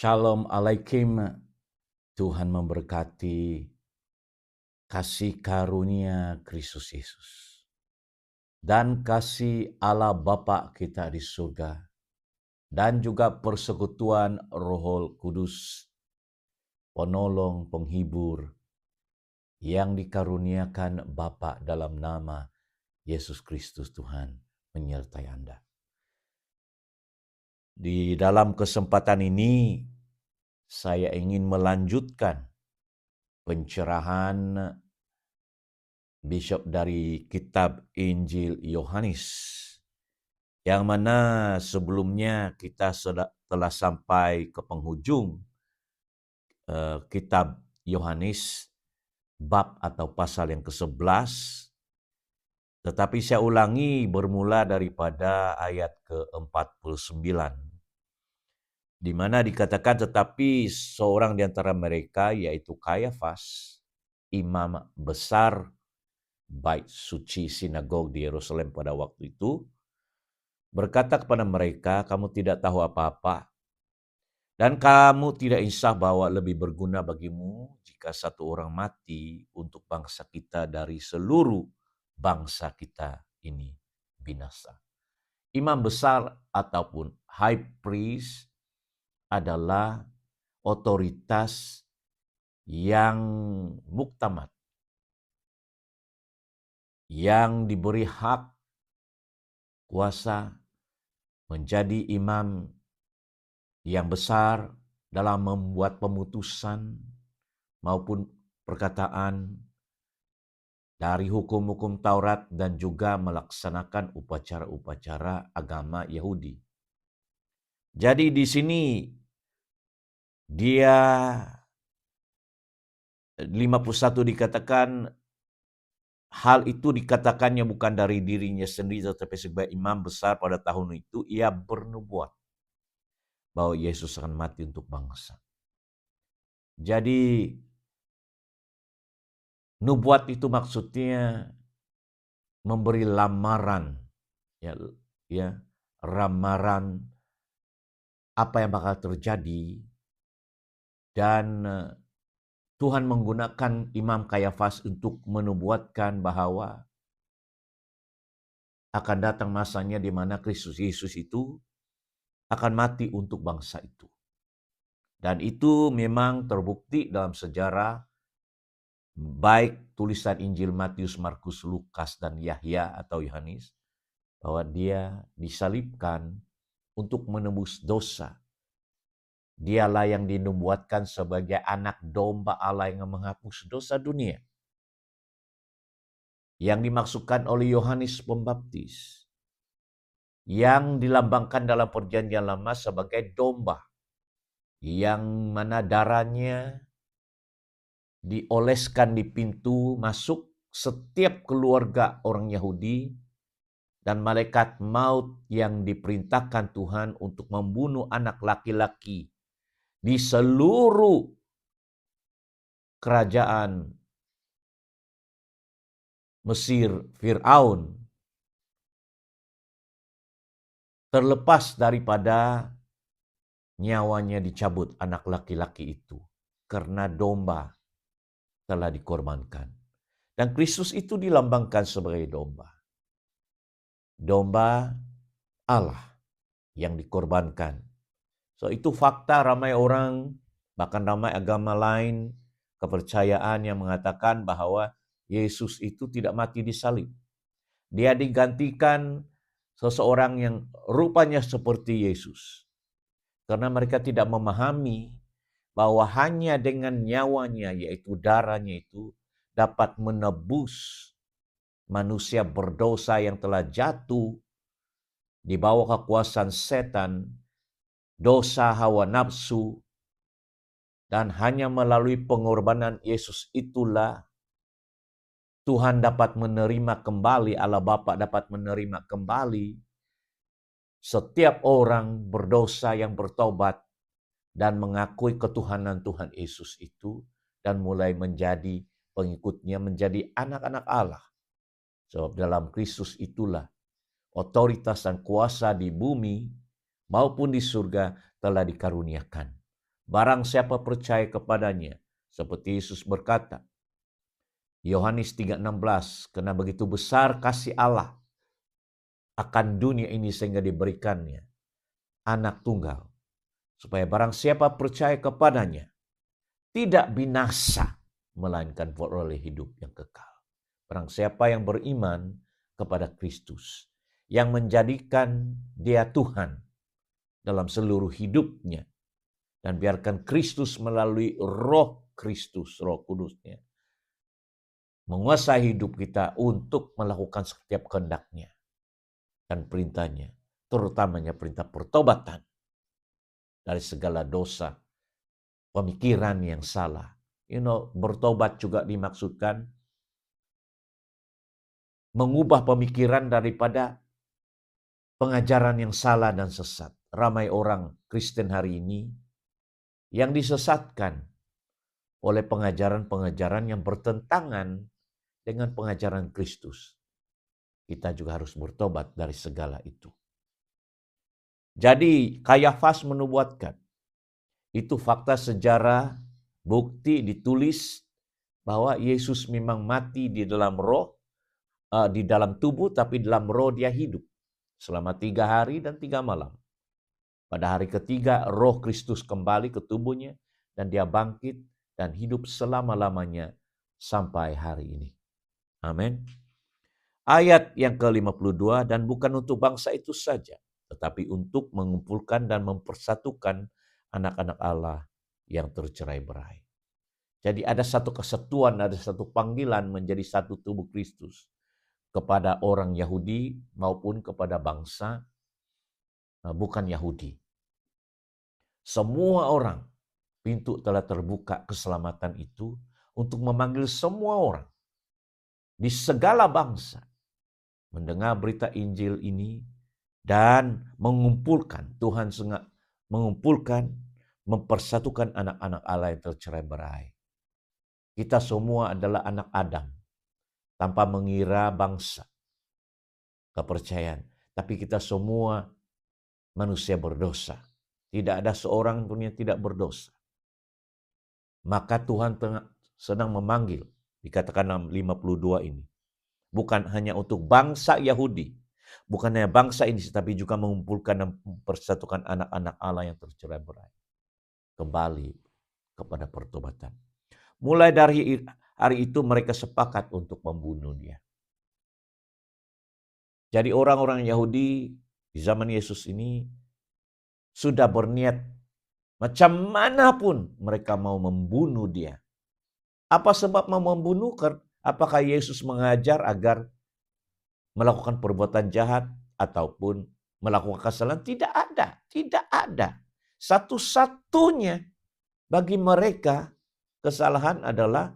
Shalom Alaikum, Tuhan memberkati kasih karunia Kristus Yesus dan kasih Allah Bapa kita di surga dan juga persekutuan Roh Kudus, penolong, penghibur yang dikaruniakan Bapa dalam nama Yesus Kristus Tuhan menyertai Anda. Di dalam kesempatan ini saya ingin melanjutkan pencerahan Bishop dari kitab Injil Yohanes, yang mana sebelumnya kita telah sampai ke penghujung kitab Yohanes bab atau pasal yang ke-11, tetapi saya ulangi bermula daripada ayat ke-49, di mana dikatakan tetapi seorang di antara mereka, yaitu Kayafas, imam besar bait suci sinagog di Yerusalem pada waktu itu, berkata kepada mereka, kamu tidak tahu apa-apa, dan kamu tidak insaf bahwa lebih berguna bagimu jika satu orang mati untuk bangsa kita dari seluruh bangsa kita ini binasa. Imam besar ataupun high priest adalah otoritas yang muktamad, yang diberi hak kuasa menjadi imam yang besar dalam membuat pemutusan maupun perkataan dari hukum-hukum Taurat dan juga melaksanakan upacara-upacara agama Yahudi. Jadi di sini dia 51 dikatakan hal itu dikatakannya bukan dari dirinya sendiri, tetapi sebagai imam besar pada tahun itu ia bernubuat bahwa Yesus akan mati untuk bangsa. Jadi nubuat itu maksudnya memberi lamaran, ya ramaran apa yang bakal terjadi, dan Tuhan menggunakan Imam Kayafas untuk menubuatkan bahwa akan datang masanya di mana Kristus Yesus itu akan mati untuk bangsa itu. Dan itu memang terbukti dalam sejarah, baik tulisan Injil Matius, Markus, Lukas, dan Yahya atau Yohanes, bahwa dia disalibkan untuk menebus dosa. Dialah yang dinubuatkan sebagai anak domba Allah yang menghapus dosa dunia, yang dimaksudkan oleh Yohanes Pembaptis, yang dilambangkan dalam perjanjian lama sebagai domba, yang mana darahnya dioleskan di pintu masuk setiap keluarga orang Yahudi, dan malaikat maut yang diperintahkan Tuhan untuk membunuh anak laki-laki di seluruh kerajaan Mesir Fir'aun, terlepas daripada nyawanya dicabut anak laki-laki itu, karena domba telah dikorbankan. Dan Kristus itu dilambangkan sebagai domba. Domba Allah yang dikorbankan. So itu fakta, ramai orang, bahkan ramai agama lain, kepercayaan yang mengatakan bahwa Yesus itu tidak mati di salib. Dia digantikan seseorang yang rupanya seperti Yesus. Karena mereka tidak memahami bahwa hanya dengan nyawanya, yaitu darahnya itu, dapat menebus manusia berdosa yang telah jatuh di bawah kekuasaan setan, dosa hawa nafsu, dan hanya melalui pengorbanan Yesus itulah Tuhan dapat menerima kembali, Allah Bapa dapat menerima kembali setiap orang berdosa yang bertobat dan mengakui ketuhanan Tuhan Yesus itu dan mulai menjadi pengikutnya, menjadi anak-anak Allah. Sebab dalam Kristus itulah otoritas dan kuasa di bumi maupun di surga telah dikaruniakan. Barang siapa percaya kepadanya, seperti Yesus berkata, Yohanes 3:16, karena begitu besar kasih Allah akan dunia ini sehingga diberikannya anak tunggal, supaya barang siapa percaya kepadanya tidak binasa, melainkan beroleh hidup yang kekal. Barang siapa yang beriman kepada Kristus, yang menjadikan dia Tuhan dalam seluruh hidupnya, dan biarkan Kristus melalui roh Kristus, roh kudusnya, menguasai hidup kita untuk melakukan setiap kehendak-Nya dan perintahnya, terutamanya perintah pertobatan dari segala dosa, pemikiran yang salah. Bertobat juga dimaksudkan mengubah pemikiran daripada pengajaran yang salah dan sesat. Ramai orang Kristen hari ini yang disesatkan oleh pengajaran-pengajaran yang bertentangan dengan pengajaran Kristus. Kita juga harus bertobat dari segala itu. Jadi Kayafas menubuatkan, itu fakta sejarah, bukti ditulis bahwa Yesus memang mati di dalam roh, di dalam tubuh, tapi dalam roh dia hidup selama 3 hari dan 3 malam. Pada hari ketiga roh Kristus kembali ke tubuhnya dan dia bangkit dan hidup selama-lamanya sampai hari ini. Amin. Ayat yang ke-52, dan bukan untuk bangsa itu saja, tetapi untuk mengumpulkan dan mempersatukan anak-anak Allah yang tercerai-berai. Jadi ada satu kesatuan, ada satu panggilan menjadi satu tubuh Kristus kepada orang Yahudi maupun kepada bangsa bukan Yahudi. Semua orang, pintu telah terbuka keselamatan itu untuk memanggil semua orang di segala bangsa mendengar berita Injil ini dan mengumpulkan, Tuhan sengaja mengumpulkan, mempersatukan anak-anak Allah yang tercerai-berai. Kita semua adalah anak Adam, tanpa mengira bangsa, kepercayaan. Tapi kita semua manusia berdosa. Tidak ada seorang pun yang tidak berdosa. Maka Tuhan sedang memanggil, dikatakan 52 ini. Bukan hanya untuk bangsa Yahudi, bukan hanya bangsa ini, tapi juga mengumpulkan dan mempersatukan anak-anak Allah yang tercerai-berai kembali kepada pertobatan. Mulai dari hari itu mereka sepakat untuk membunuh dia. Jadi orang-orang Yahudi di zaman Yesus ini sudah berniat macam mana pun mereka mau membunuh dia. Apa sebab mau membunuh? Apakah Yesus mengajar agar melakukan perbuatan jahat ataupun melakukan kesalahan? Tidak ada, tidak ada. Satu-satunya bagi mereka kesalahan adalah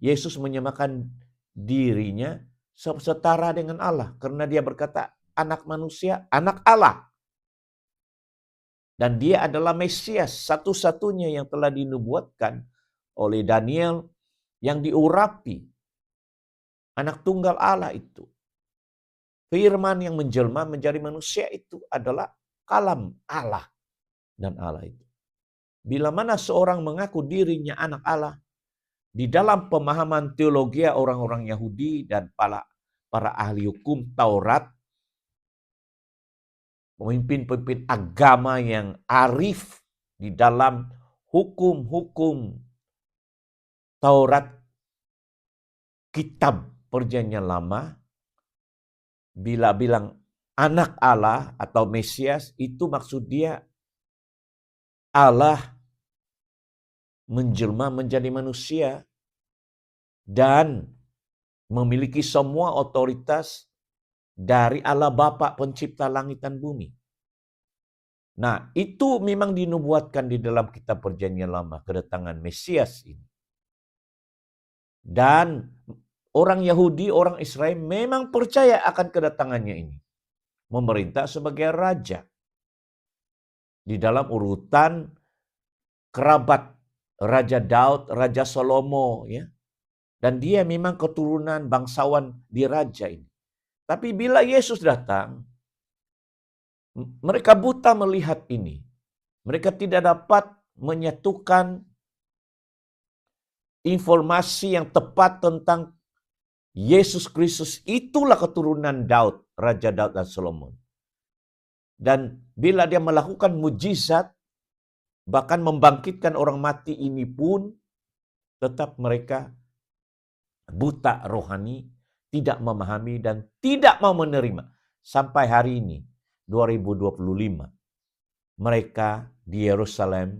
Yesus menyamakan dirinya setara dengan Allah. Karena dia berkata anak manusia, anak Allah. Dan dia adalah Mesias, satu-satunya yang telah dinubuatkan oleh Daniel yang diurapi. Anak tunggal Allah itu. Firman yang menjelma menjadi manusia itu adalah kalam Allah dan Allah itu. Bila mana seorang mengaku dirinya anak Allah, di dalam pemahaman teologi orang-orang Yahudi dan para ahli hukum Taurat, pemimpin-pemimpin agama yang arif di dalam hukum-hukum Taurat, kitab Perjanjian Lama, bila bilang anak Allah atau Mesias, itu maksud dia Allah menjelma menjadi manusia dan memiliki semua otoritas dari Allah Bapa pencipta langit dan bumi. Nah, itu memang dinubuatkan di dalam kitab Perjanjian Lama, kedatangan Mesias ini. Dan orang Yahudi, orang Israel memang percaya akan kedatangannya ini. Memerintah sebagai raja. Di dalam urutan kerabat Raja Daud, Raja Salomo, ya. Dan dia memang keturunan bangsawan di raja ini. Tapi bila Yesus datang, mereka buta melihat ini. Mereka tidak dapat menyatukan informasi yang tepat tentang Yesus Kristus. Itulah keturunan Daud, Raja Daud dan Solomon. Dan bila dia melakukan mujizat, bahkan membangkitkan orang mati ini pun, tetap mereka buta rohani, tidak memahami dan tidak mau menerima. Sampai hari ini, 2025, mereka di Yerusalem,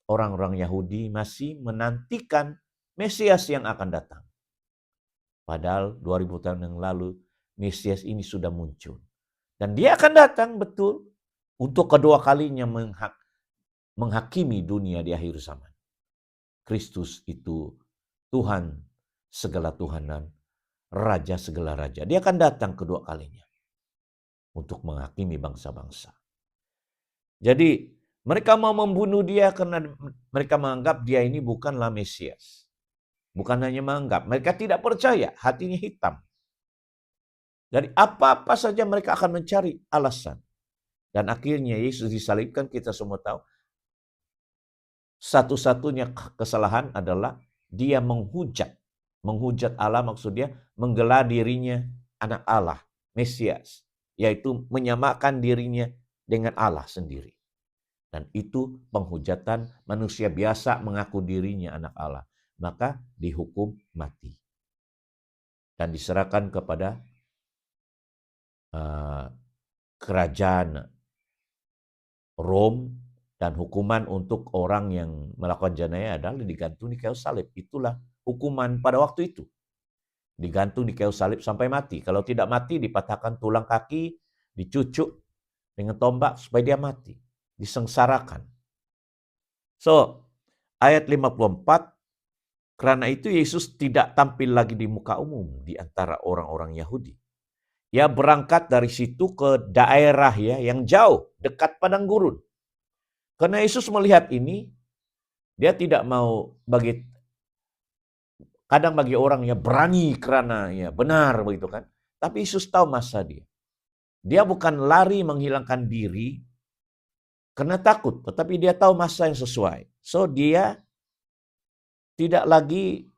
orang-orang Yahudi masih menantikan Mesias yang akan datang. Padahal 2000 tahun yang lalu, Mesias ini sudah muncul. Dan dia akan datang betul untuk kedua kalinya menghakimi dunia di akhir zaman. Kristus itu Tuhan segala Tuhan dan Raja segala Raja. Dia akan datang kedua kalinya untuk menghakimi bangsa-bangsa. Jadi mereka mau membunuh dia karena mereka menganggap dia ini bukanlah Mesias. Bukan hanya menganggap, mereka tidak percaya, hatinya hitam. Dari apa-apa saja mereka akan mencari alasan. Dan akhirnya Yesus disalibkan, kita semua tahu. Satu-satunya kesalahan adalah dia menghujat. Menghujat Allah maksudnya menggelar dirinya anak Allah, Mesias. Yaitu menyamakan dirinya dengan Allah sendiri. Dan itu penghujatan manusia biasa mengaku dirinya anak Allah. Maka dihukum mati. Dan diserahkan kepada kerajaan Rom, dan hukuman untuk orang yang melakukan jenayah adalah digantung di kayu salib. Itulah hukuman pada waktu itu. Digantung di kayu salib sampai mati. Kalau tidak mati, dipatahkan tulang kaki, dicucuk dengan tombak supaya dia mati. Disengsarakan. So, ayat 54, karena itu Yesus tidak tampil lagi di muka umum di antara orang-orang Yahudi. Ia berangkat dari situ ke daerah yang jauh, dekat padang gurun. Karena Yesus melihat ini, dia tidak mau kadang bagi orang berani karena benar begitu kan. Tapi Yesus tahu masa dia. Dia bukan lari menghilangkan diri karena takut, tetapi dia tahu masa yang sesuai. So dia tidak lagi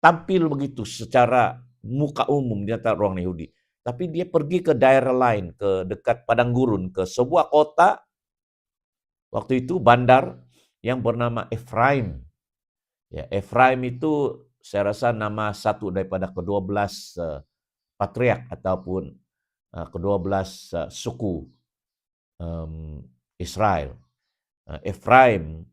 tampil begitu secara muka umum di antara orang Yahudi. Tapi dia pergi ke daerah lain, ke dekat padang gurun, ke sebuah kota, waktu itu bandar, yang bernama Efraim. Ya, Efraim itu saya rasa nama satu daripada ke-12 patriark ataupun ke-12 suku Israel. Efraim.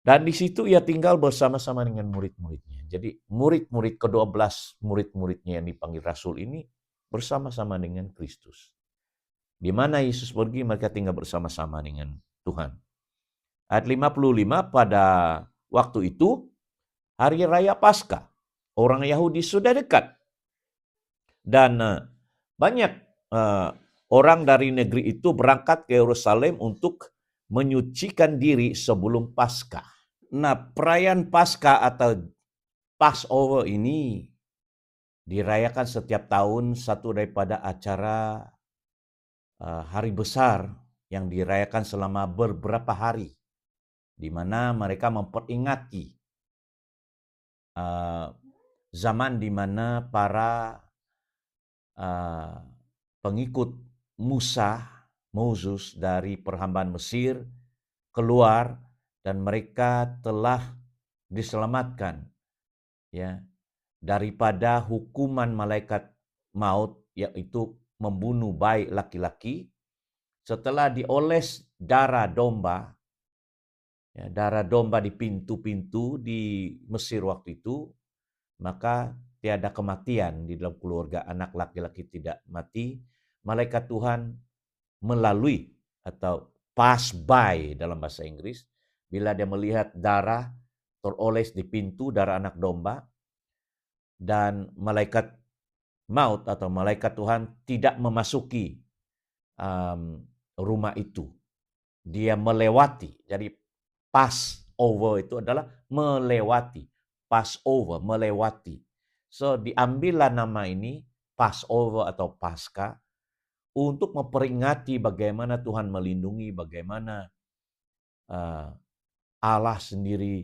Dan di situ ia tinggal bersama-sama dengan murid-muridnya. Jadi murid-murid ke-12, murid-muridnya yang dipanggil Rasul ini bersama-sama dengan Kristus. Di mana Yesus pergi, mereka tinggal bersama-sama dengan Tuhan. Ayat 55, pada waktu itu, Hari Raya Paskah. Orang Yahudi sudah dekat. Dan banyak orang dari negeri itu berangkat ke Yerusalem untuk menyucikan diri sebelum Paskah. Nah, perayaan Paskah atau Passover ini dirayakan setiap tahun, satu daripada acara hari besar yang dirayakan selama beberapa hari, di mana mereka memperingati zaman di mana para pengikut Moses dari perhambaan Mesir keluar dan mereka telah diselamatkan daripada hukuman malaikat maut, yaitu membunuh baik laki-laki. Setelah dioles darah domba, ya, darah domba di pintu-pintu di Mesir waktu itu, maka tiada kematian di dalam keluarga, anak laki-laki tidak mati. Malaikat Tuhan melalui atau pass by dalam bahasa Inggris, bila dia melihat darah teroles di pintu, darah anak domba, dan malaikat maut atau malaikat Tuhan tidak memasuki rumah itu. Dia melewati. Jadi pass over itu adalah melewati. Pass over, melewati. So diambillah nama ini Passover atau Paskah untuk memperingati bagaimana Tuhan melindungi, bagaimana Allah sendiri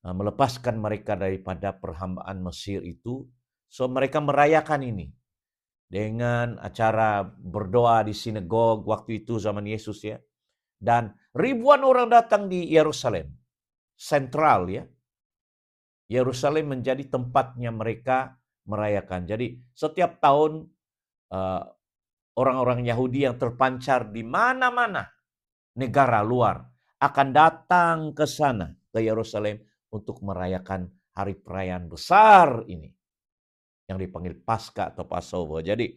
melepaskan mereka daripada perhambaan Mesir itu. So mereka merayakan ini dengan acara berdoa di sinagog waktu itu zaman Yesus ya. Dan ribuan orang datang di Yerusalem. Sentral ya. Yerusalem menjadi tempatnya mereka merayakan. Jadi setiap tahun orang-orang Yahudi yang terpancar di mana-mana negara luar akan datang ke sana, ke Yerusalem untuk merayakan hari perayaan besar ini yang dipanggil Paskah atau Passover. Jadi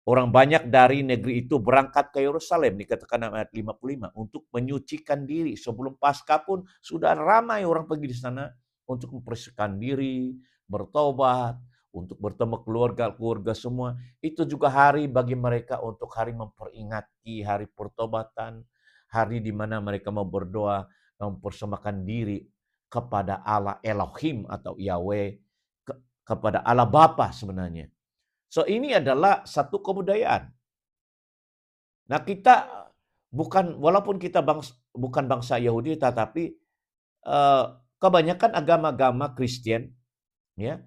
orang banyak dari negeri itu berangkat ke Yerusalem, dikatakan ayat 55, untuk menyucikan diri. Sebelum Paskah pun sudah ramai orang pergi di sana untuk membersihkan diri, bertobat, untuk bertemu keluarga-keluarga semua. Itu juga hari bagi mereka untuk hari memperingati hari pertobatan, hari di mana mereka mau berdoa, mempersembahkan diri kepada Allah Elohim atau Yahweh, kepada Allah Bapa sebenarnya. So ini adalah satu kebudayaan. Nah kita walaupun kita bukan bangsa Yahudi, tetapi kebanyakan agama-agama Kristen ya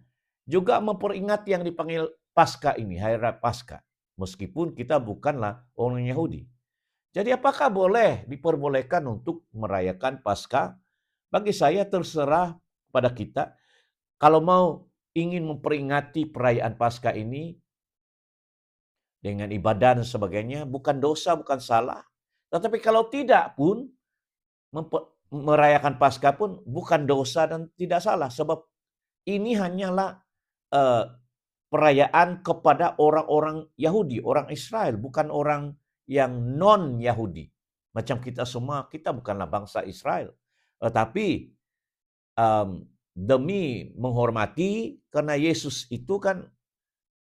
juga memperingati yang dipanggil Paskah ini, hari raya Paskah. Meskipun kita bukanlah orang Yahudi. Jadi apakah boleh diperbolehkan untuk merayakan Paskah? Bagi saya terserah pada kita. Kalau mau ingin memperingati perayaan Paskah ini dengan ibadah dan sebagainya, bukan dosa, bukan salah. Tetapi kalau tidak pun, merayakan Paskah pun bukan dosa dan tidak salah. Sebab ini hanyalah perayaan kepada orang-orang Yahudi, orang Israel, bukan orang yang non-Yahudi. Macam kita semua, kita bukanlah bangsa Israel. Tetapi demi menghormati, karena Yesus itu kan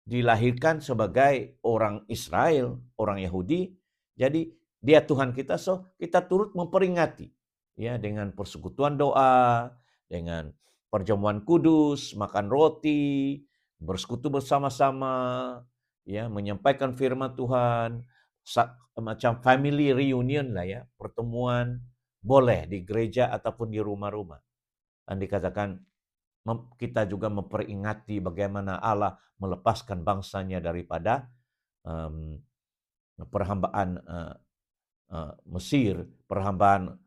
dilahirkan sebagai orang Israel, orang Yahudi. Jadi dia Tuhan kita, so kita turut memperingati ya dengan persekutuan doa, dengan perjamuan kudus, makan roti, bersekutu bersama-sama, ya menyampaikan firman Tuhan, macam family reunion lah ya, pertemuan boleh di gereja ataupun di rumah-rumah. Dan dikatakan kita juga memperingati bagaimana Allah melepaskan bangsanya daripada perhambaan Mesir, perhambaan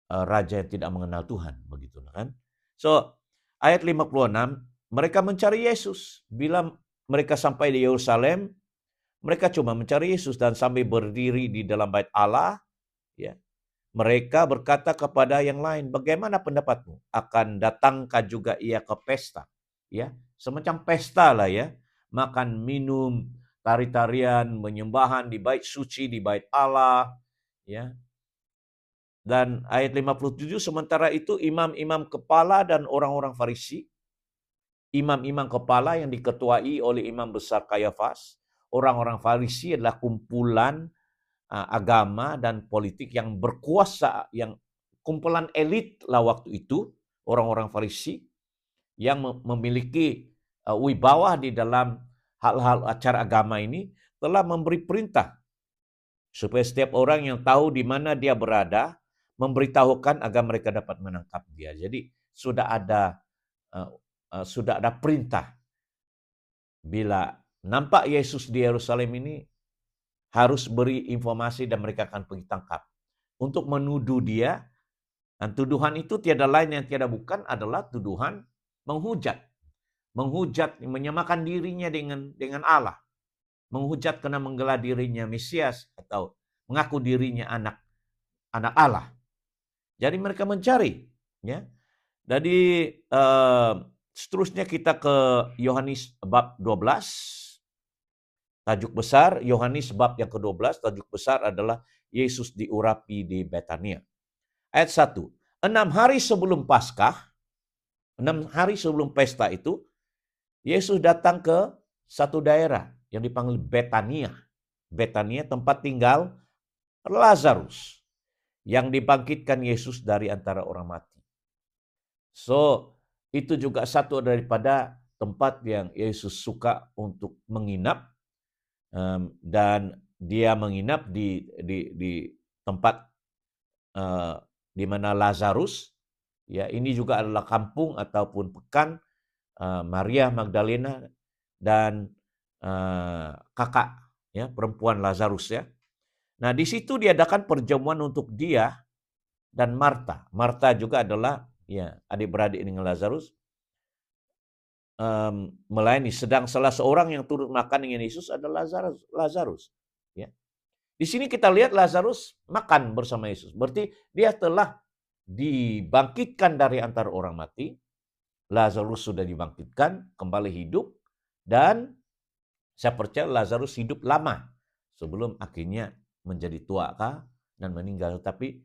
raja yang tidak mengenal Tuhan, begitu kan? So, ayat 56, mereka mencari Yesus. Bila mereka sampai di Yerusalem, mereka cuma mencari Yesus dan sambil berdiri di dalam bait Allah, ya. Mereka berkata kepada yang lain, bagaimana pendapatmu? Akan datangkah juga ia ke pesta? Ya, semacam pesta lah ya. Makan, minum, tari-tarian, menyembahan di bait suci, di bait Allah. Ya. Dan ayat 57, sementara itu imam-imam kepala dan orang-orang Farisi, imam-imam kepala yang diketuai oleh imam besar Kayafas, orang-orang Farisi adalah kumpulan agama dan politik yang berkuasa, yang kumpulan elit lah waktu itu, orang-orang Farisi yang memiliki wibawa di dalam hal-hal acara agama ini, telah memberi perintah supaya setiap orang yang tahu di mana dia berada memberitahukan agar mereka dapat menangkap dia. Jadi sudah ada perintah bila nampak Yesus di Yerusalem ini, harus beri informasi dan mereka akan pergi tangkap. Untuk menuduh dia, dan tuduhan itu tiada lain yang tiada bukan adalah tuduhan menghujat. Menghujat, menyamakan dirinya dengan Allah. Menghujat karena menggelar dirinya Mesias atau mengaku dirinya anak Allah. Jadi mereka mencari, ya. Jadi seterusnya kita ke Yohanes bab 12. Tajuk besar Yohanes bab yang ke-12, tajuk besar adalah Yesus diurapi di Betania. Ayat 1. 6 hari sebelum Paskah, 6 hari sebelum pesta itu, Yesus datang ke satu daerah yang dipanggil Betania. Betania tempat tinggal Lazarus yang dibangkitkan Yesus dari antara orang mati. So, itu juga satu daripada tempat yang Yesus suka untuk menginap, dan dia menginap di tempat di mana Lazarus, ya, ini juga adalah kampung ataupun pekan Maria Magdalena dan kakak, ya, perempuan Lazarus, ya. Nah, di situ diadakan perjamuan untuk dia dan Marta. Marta juga adalah, ya, adik-beradik dengan Lazarus, melayani. Sedang salah seorang yang turut makan dengan Yesus adalah Lazarus. Ya. Di sini kita lihat Lazarus makan bersama Yesus. Berarti dia telah dibangkitkan dari antara orang mati. Lazarus sudah dibangkitkan, kembali hidup. Dan saya percaya Lazarus hidup lama sebelum akhirnya menjadi tua dan meninggal. Tapi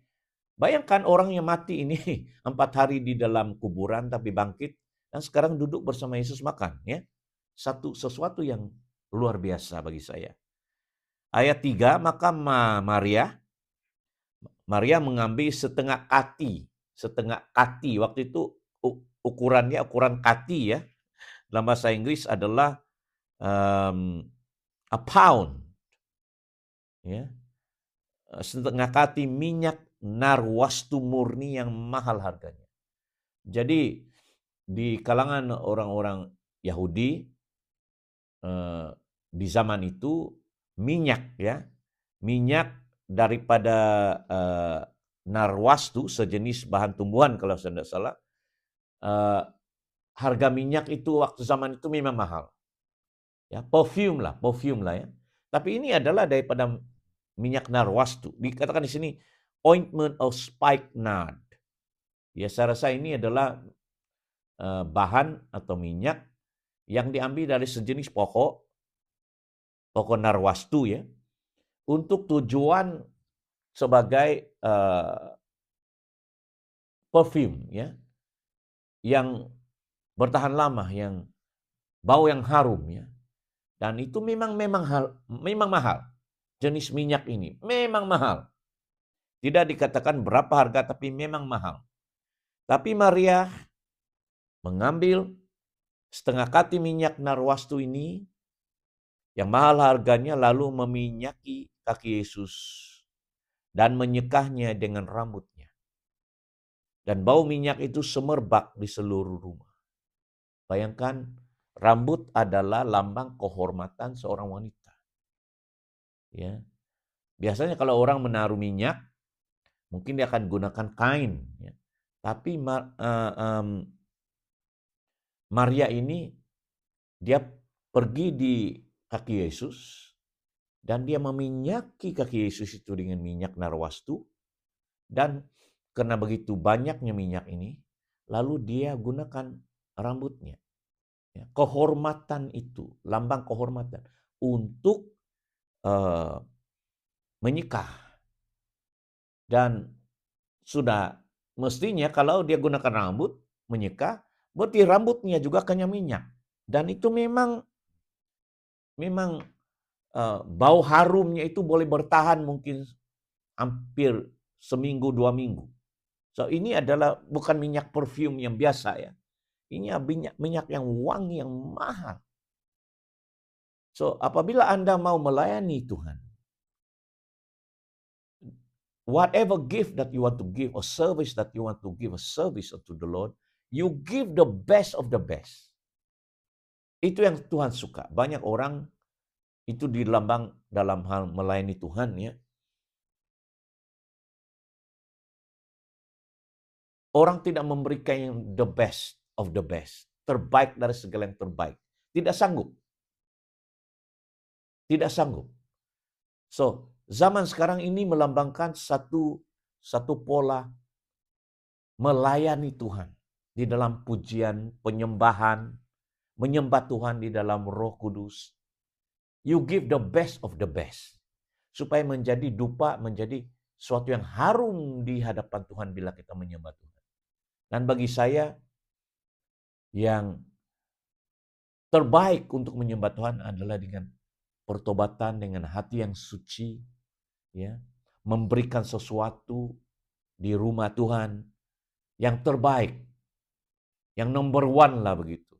bayangkan orang yang mati ini 4 hari di dalam kuburan tapi bangkit dan sekarang duduk bersama Yesus makan, ya. Sesuatu yang luar biasa bagi saya. Ayat 3, maka Maria mengambil setengah kati. Waktu itu ukurannya ukuran kati, ya. Dalam bahasa Inggris adalah a pound, ya. Setengah kati minyak narwastu murni yang mahal harganya. Jadi di kalangan orang-orang Yahudi di zaman itu minyak daripada narwastu, sejenis bahan tumbuhan kalau saya tidak salah, harga minyak itu waktu zaman itu memang mahal. Ya, perfume lah, ya. Tapi ini adalah daripada minyak narwastu. Dikatakan di sini ointment of spikenard. Ya, saya rasa ini adalah bahan atau minyak yang diambil dari sejenis pokok narwastu, ya, untuk tujuan sebagai perfume, ya, yang bertahan lama, yang bau yang harum, ya. Dan itu memang mahal. Jenis minyak ini memang mahal. Tidak dikatakan berapa harga, tapi memang mahal. Tapi Maria mengambil setengah kati minyak narwastu ini yang mahal harganya, lalu meminyaki kaki Yesus dan menyekahnya dengan rambutnya. Dan bau minyak itu semerbak di seluruh rumah. Bayangkan, rambut adalah lambang kehormatan seorang wanita. Ya. Biasanya kalau orang menaruh minyak, mungkin dia akan gunakan kain. Ya. Tapi Maria ini, dia pergi di kaki Yesus dan dia meminyaki kaki Yesus itu dengan minyak narwastu. Dan karena begitu banyaknya minyak ini, lalu dia gunakan rambutnya. Ya, kehormatan itu, lambang kehormatan untuk menyekah. Dan sudah mestinya kalau dia gunakan rambut, menyekah, berarti rambutnya juga kenyang minyak. Dan itu memang bau harumnya itu boleh bertahan mungkin hampir seminggu, 2 minggu. So ini adalah bukan minyak perfume yang biasa, ya. Ini minyak yang wangi, yang mahal. So apabila Anda mau melayani Tuhan, whatever gift that you want to give, or service that you want to give, a service unto the Lord, you give the best of the best. Itu yang Tuhan suka. Banyak orang itu dilambang dalam hal melayani Tuhan, ya. Orang tidak memberikan yang the best of the best, terbaik dari segala yang terbaik. Tidak sanggup. Tidak sanggup. So, zaman sekarang ini melambangkan satu pola melayani Tuhan di dalam pujian, penyembahan, menyembah Tuhan di dalam Roh Kudus. You give the best of the best. Supaya menjadi dupa, menjadi sesuatu yang harum di hadapan Tuhan bila kita menyembah Tuhan. Dan bagi saya, yang terbaik untuk menyembah Tuhan adalah dengan pertobatan, dengan hati yang suci, ya, memberikan sesuatu di rumah Tuhan yang terbaik, yang number one lah begitu.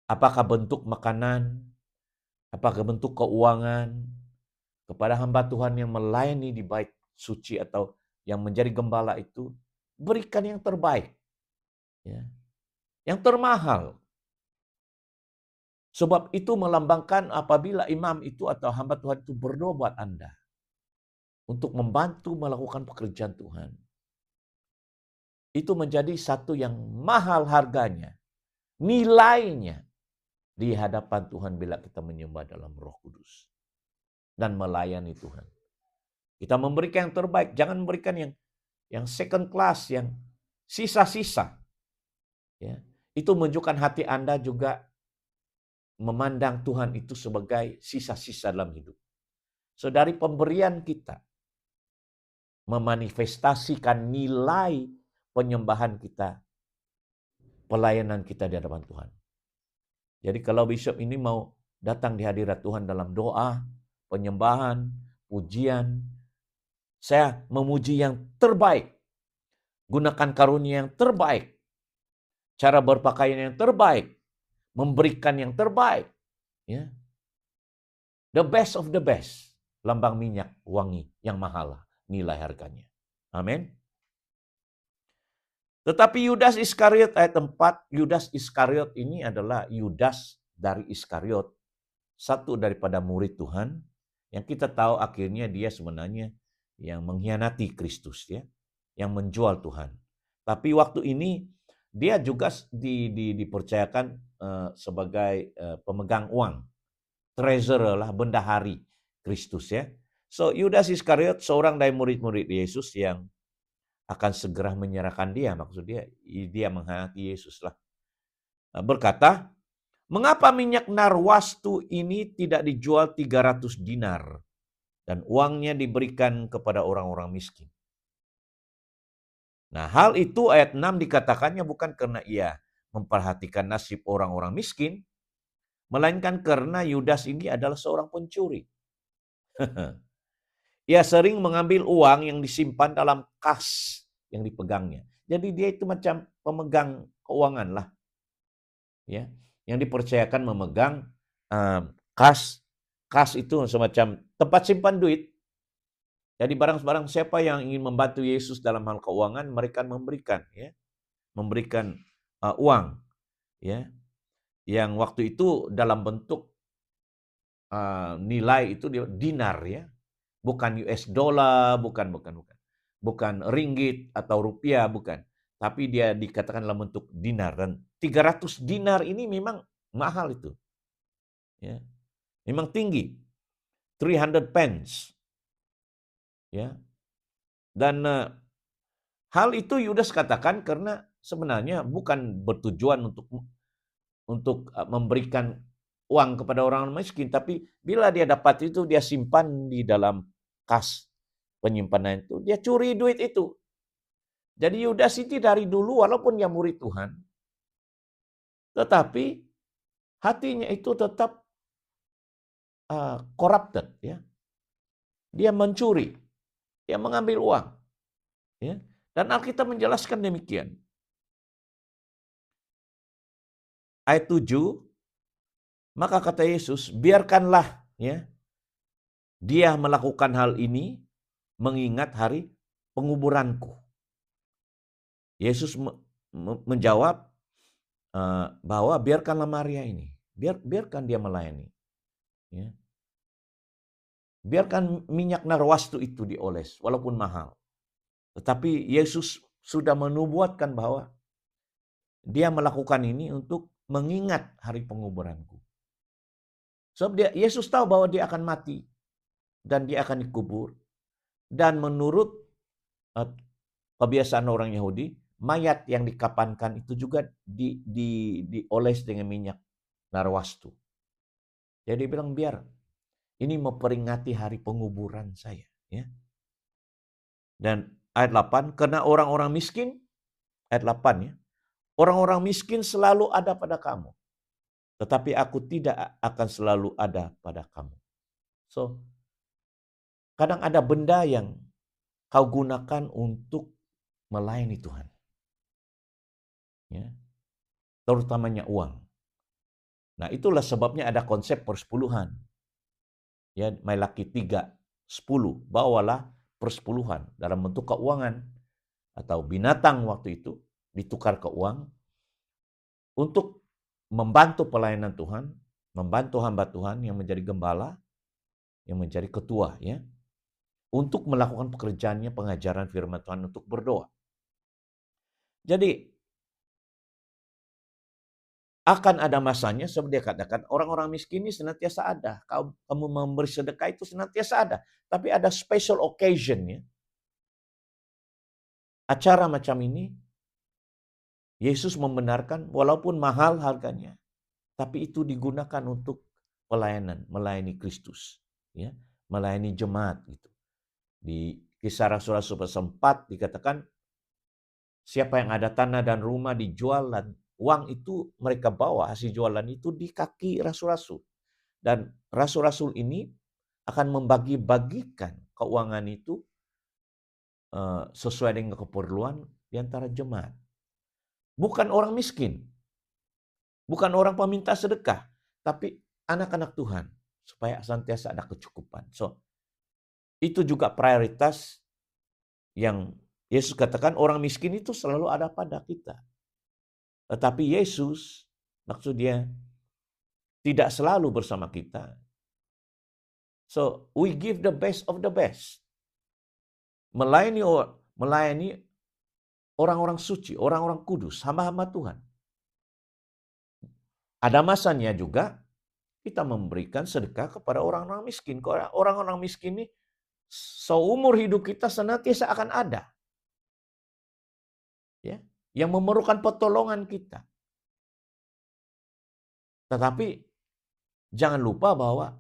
Apakah bentuk makanan, apakah bentuk keuangan, kepada hamba Tuhan yang melayani di bait suci atau yang menjadi gembala itu, berikan yang terbaik, ya, yang termahal. Sebab itu melambangkan apabila imam itu atau hamba Tuhan itu berdoa buat Anda untuk membantu melakukan pekerjaan Tuhan. Itu menjadi satu yang mahal harganya, nilainya di hadapan Tuhan bila kita menyembah dalam Roh Kudus dan melayani Tuhan. Kita memberikan yang terbaik, jangan memberikan yang second class, yang sisa-sisa. Ya, itu menunjukkan hati Anda juga memandang Tuhan itu sebagai sisa-sisa dalam hidup. So, dari pemberian kita memanifestasikan nilai penyembahan kita, pelayanan kita di hadapan Tuhan. Jadi kalau Bishop ini mau datang di hadirat Tuhan dalam doa, penyembahan, pujian, saya memuji yang terbaik, gunakan karunia yang terbaik, cara berpakaian yang terbaik, memberikan yang terbaik, ya, the best of the best, lambang minyak wangi yang mahal, nilai harganya. Amin. Tetapi Yudas Iskariot ayat 4, Yudas Iskariot ini adalah Yudas dari Iskariot, satu daripada murid Tuhan, yang kita tahu akhirnya dia sebenarnya yang mengkhianati Kristus, ya, yang menjual Tuhan. Tapi waktu ini dia juga dipercayakan sebagai pemegang uang, treasurer lah, bendahari Kristus, ya. So Yudas Iskariot seorang dari murid-murid Yesus yang akan segera menyerahkan dia, maksud dia mengkhianati Yesus lah. Berkata, mengapa minyak narwastu ini tidak dijual 300 dinar dan uangnya diberikan kepada orang-orang miskin? Nah, hal itu ayat 6 dikatakannya bukan karena ia memperhatikan nasib orang-orang miskin, melainkan karena Yudas ini adalah seorang pencuri. Ia sering mengambil uang yang disimpan dalam kas yang dipegangnya. Jadi dia itu macam pemegang keuangan lah, ya, yang dipercayakan memegang kas. Kas itu semacam tempat simpan duit. Jadi barang-barang siapa yang ingin membantu Yesus dalam hal keuangan, mereka memberikan, ya, memberikan uang, ya, yang waktu itu dalam bentuk nilai itu dinar, ya, bukan US dollar, bukan ringgit atau rupiah, bukan, tapi dia dikatakan dalam bentuk dinar, dan 300 dinar ini memang mahal itu, ya, memang tinggi, 300 pence. Ya. Dan hal itu Yudas katakan karena sebenarnya bukan bertujuan untuk memberikan uang kepada orang miskin, tapi bila dia dapat itu dia simpan di dalam kas penyimpanan itu, dia curi duit itu. Jadi Yudas itu dari dulu walaupun dia murid Tuhan, tetapi hatinya itu tetap corrupted, ya. Dia mencuri. Dia mengambil uang. Ya. Dan Alkitab menjelaskan demikian. Ayat 7, maka kata Yesus, biarkanlah, ya, dia melakukan hal ini mengingat hari penguburanku. Yesus menjawab bahwa biarkanlah Maria ini. Biarkan dia melayani. Ya. Biarkan minyak narwastu itu dioles, walaupun mahal. Tetapi Yesus sudah menubuatkan bahwa dia melakukan ini untuk mengingat hari penguburanku. Sebab Yesus tahu bahwa dia akan mati dan dia akan dikubur. Dan menurut kebiasaan orang Yahudi, mayat yang dikapankan itu juga dioles dengan minyak narwastu. Jadi dia bilang, biar ini memperingati hari penguburan saya. Ya. Dan ayat 8, karena orang-orang miskin, ayat 8 ya, orang-orang miskin selalu ada pada kamu, tetapi aku tidak akan selalu ada pada kamu. So, kadang ada benda yang kau gunakan untuk melayani Tuhan. Ya. Terutamanya uang. Nah, itulah sebabnya ada konsep persepuluhan. Ya, Malaki 3:10, bawalah persepuluhan dalam bentuk keuangan atau binatang waktu itu ditukar ke uang untuk membantu pelayanan Tuhan, membantu hamba Tuhan yang menjadi gembala, yang menjadi ketua ya, untuk melakukan pekerjaannya pengajaran firman Tuhan untuk berdoa. Jadi akan ada masanya seperti dia katakan, orang-orang miskin ini senantiasa ada. Kamu memberi sedekah itu senantiasa ada. Tapi ada special occasion ya. Acara macam ini, Yesus membenarkan walaupun mahal harganya. Tapi itu digunakan untuk pelayanan, melayani Kristus. Ya, melayani jemaat gitu. Di Kisah Rasul-Rasul pasal 4 dikatakan, siapa yang ada tanah dan rumah dijual dan uang itu mereka bawa, hasil jualan itu di kaki rasul-rasul. Dan rasul-rasul ini akan membagi-bagikan keuangan itu sesuai dengan keperluan di antara jemaat. Bukan orang miskin, bukan orang peminta sedekah, tapi anak-anak Tuhan, supaya senantiasa ada kecukupan. So, itu juga prioritas yang Yesus katakan, orang miskin itu selalu ada pada kita. Tetapi Yesus, maksudnya tidak selalu bersama kita. So, we give the best of the best. Melayani orang-orang suci, orang-orang kudus, hamba-hamba Tuhan. Ada masanya juga kita memberikan sedekah kepada orang-orang miskin. Orang-orang miskin ini seumur hidup kita senantiasa akan ada. Ya, yang memerlukan pertolongan kita. Tetapi jangan lupa bahwa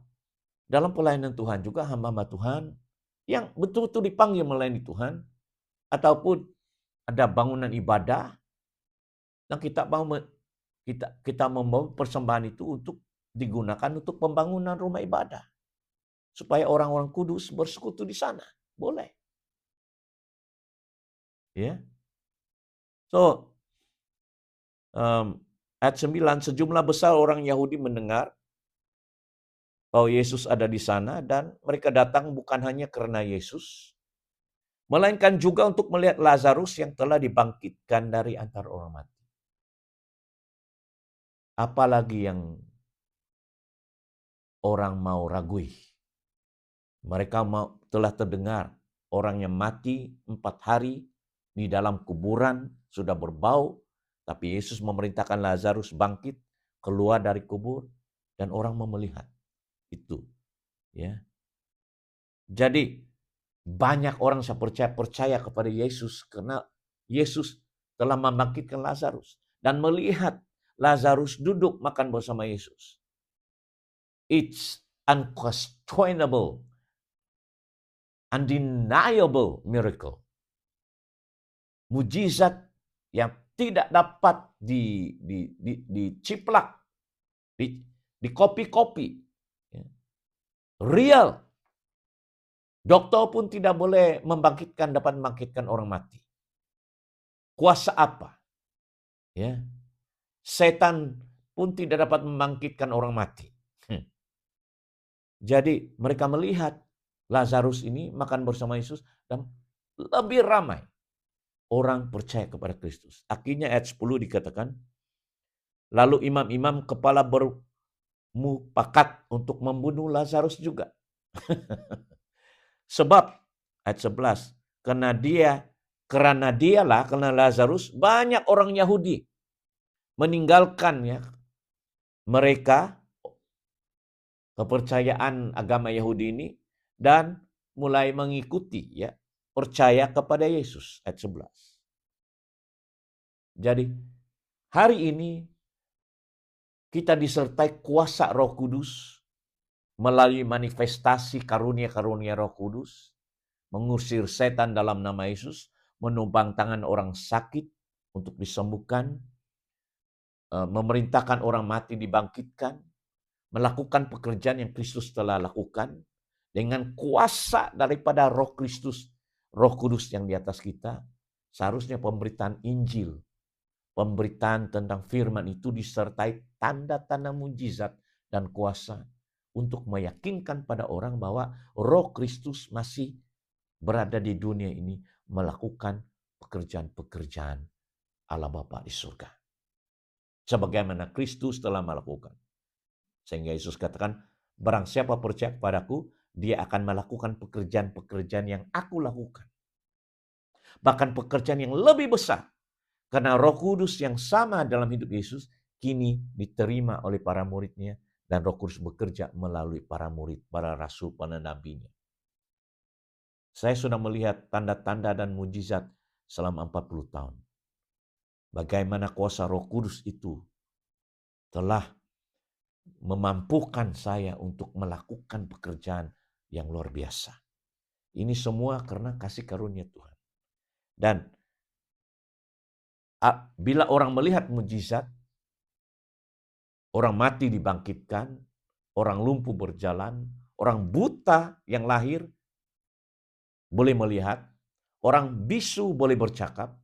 dalam pelayanan Tuhan juga hamba-hamba Tuhan yang betul-betul dipanggil melayani Tuhan, ataupun ada bangunan ibadah yang kita membawa persembahan itu untuk digunakan untuk pembangunan rumah ibadah supaya orang-orang kudus bersekutu di sana. Boleh. Ya. So, ayat 9, sejumlah besar orang Yahudi mendengar bahwa Yesus ada di sana, dan mereka datang bukan hanya karena Yesus, melainkan juga untuk melihat Lazarus yang telah dibangkitkan dari antara orang mati. Apalagi yang orang mau ragui. Mereka telah terdengar orang yang mati 4 hari di dalam kuburan sudah berbau, tapi Yesus memerintahkan Lazarus bangkit keluar dari kubur, dan orang mau melihat itu. Ya. Jadi banyak orang yang percaya kepada Yesus karena Yesus telah membangkitkan Lazarus dan melihat Lazarus duduk makan bersama Yesus. It's unquestionable, undeniable miracle. Mujizat yang tidak dapat diciplak, di copy-copy. Real. Dokter pun tidak boleh dapat membangkitkan orang mati. Kuasa apa? Ya. Setan pun tidak dapat membangkitkan orang mati. Jadi mereka melihat Lazarus ini makan bersama Yesus, dan lebih ramai orang percaya kepada Kristus. Akhirnya ayat 10 dikatakan, lalu imam-imam kepala bermufakat untuk membunuh Lazarus juga. Sebab ayat 11, karena Lazarus, banyak orang Yahudi meninggalkan ya mereka kepercayaan agama Yahudi ini dan mulai mengikuti ya percaya kepada Yesus. Ayat 11. Jadi hari ini kita disertai kuasa Roh Kudus melalui manifestasi karunia-karunia Roh Kudus, mengusir setan dalam nama Yesus, menumpang tangan orang sakit untuk disembuhkan, memerintahkan orang mati dibangkitkan, melakukan pekerjaan yang Kristus telah lakukan dengan kuasa daripada Roh Kristus, Roh Kudus yang di atas kita. Seharusnya pemberitaan Injil, pemberitaan tentang firman itu disertai tanda-tanda mujizat dan kuasa untuk meyakinkan pada orang bahwa Roh Kristus masih berada di dunia ini melakukan pekerjaan-pekerjaan Allah Bapa di surga. Sebagaimana Kristus telah melakukan. Sehingga Yesus katakan, barang siapa percaya kepadaku, dia akan melakukan pekerjaan-pekerjaan yang aku lakukan. Bahkan pekerjaan yang lebih besar. Karena Roh Kudus yang sama dalam hidup Yesus kini diterima oleh para muridnya dan Roh Kudus bekerja melalui para murid, para rasul, para nabinya. Saya sudah melihat tanda-tanda dan mujizat selama 40 tahun. Bagaimana kuasa Roh Kudus itu telah memampukan saya untuk melakukan pekerjaan yang luar biasa. Ini semua karena kasih karunia Tuhan. Dan bila orang melihat mujizat, orang mati dibangkitkan, orang lumpuh berjalan, orang buta yang lahir boleh melihat, orang bisu boleh bercakap,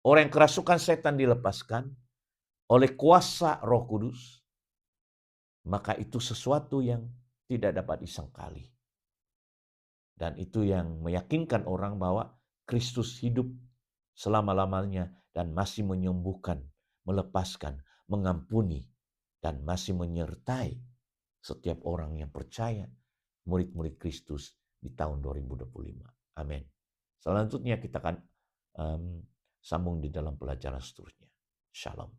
orang yang kerasukan setan dilepaskan oleh kuasa Roh Kudus, maka itu sesuatu yang tidak dapat disangkali. Dan itu yang meyakinkan orang bahwa Kristus hidup selama-lamanya dan masih menyembuhkan, melepaskan, mengampuni, dan masih menyertai setiap orang yang percaya, murid-murid Kristus di tahun 2025. Amin. Selanjutnya kita akan sambung di dalam pelajaran seterusnya. Shalom.